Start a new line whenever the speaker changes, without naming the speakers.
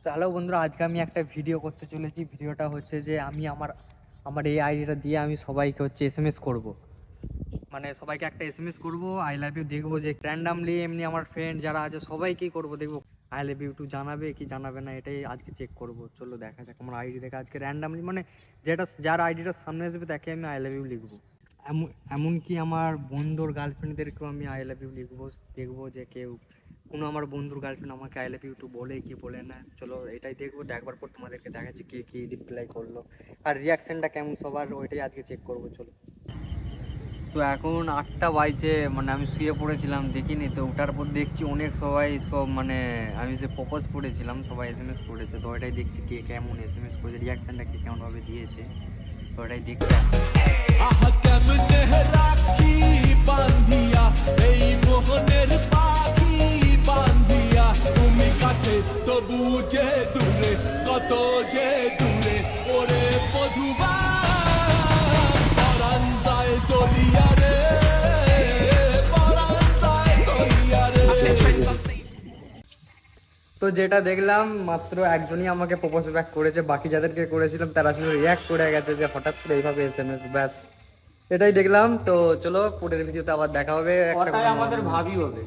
তো হ্যালো বন্ধুরা, আজকে আমি একটা ভিডিও করতে চলেছি। ভিডিওটা হচ্ছে যে আমি আমার এই আইডিটা দিয়ে আমি সবাইকে হচ্ছে এসএমএস করব। মানে সবাইকে একটা এসএমএস করব, আই লাভ ইউ দেখবো যে র্যান্ডামলি এমনি আমার ফ্রেন্ড যারা আছে সবাইকেই করব, দেখবো আই লাভ ইউ টু জানাবে কি জানাবে না, এটাই আজকে চেক করব। চলো দেখা যাক আমার আইডি থেকে আজকে র্যান্ডামলি মানে যার আইডিটা সামনে আসবে তাকে আমি আই লাভ ইউ লিখবো। এমনকি আমার বন্ধুর গার্লফ্রেন্ডদেরকেও আমি আই লাভ ইউ লিখবো, দেখবো যে কেউ কোনো আমার বন্ধুর গার্লফ্রেন্ড আমাকে আই লাভ ইউ টু বলে কি বলে না। চলো এটাই দেখবো, দেখবার পর তোমাদেরকে দেখাচ্ছি কে কি রিপ্লাই করলো আর রিয়াকশনটা কেমন সবার, ওইটাই আজকে চেক করবো। চলো। তো এখন 8টা বাজছে, মানে আমি শুয়ে পড়েছিলাম দেখিনি, তো ওটার পর দেখছি অনেক সবাই সব মানে আমি যে প্রপোজ করেছিলাম সবাই এসএমএস করেছে, তো ওইটাই দেখছি কে কেমন এসএমএস করেছে, রিয়াকশনটা কে কেমনভাবে দিয়েছে, তো ওটাই দেখছি।
তবু যে দূরে কত যে দূরে ওরে মধুবা পরান যায় চলিয়া রে পরান যায় চলিয়া রে।
তো যেটা দেখলাম মাত্র একজনই আমাকে প্রপোজ ব্যাক করেছে, বাকি যাদেরকে করেছিলাম তারা শুধু রিয়াক্ট করে গেছে যে হঠাৎ করে এইভাবে এসএমএস, ব্যাস এটাই দেখলাম। তো চলো পরের ভিডিওতে আবার দেখা হবে।
ওটাই আমাদের ভাবি হবে।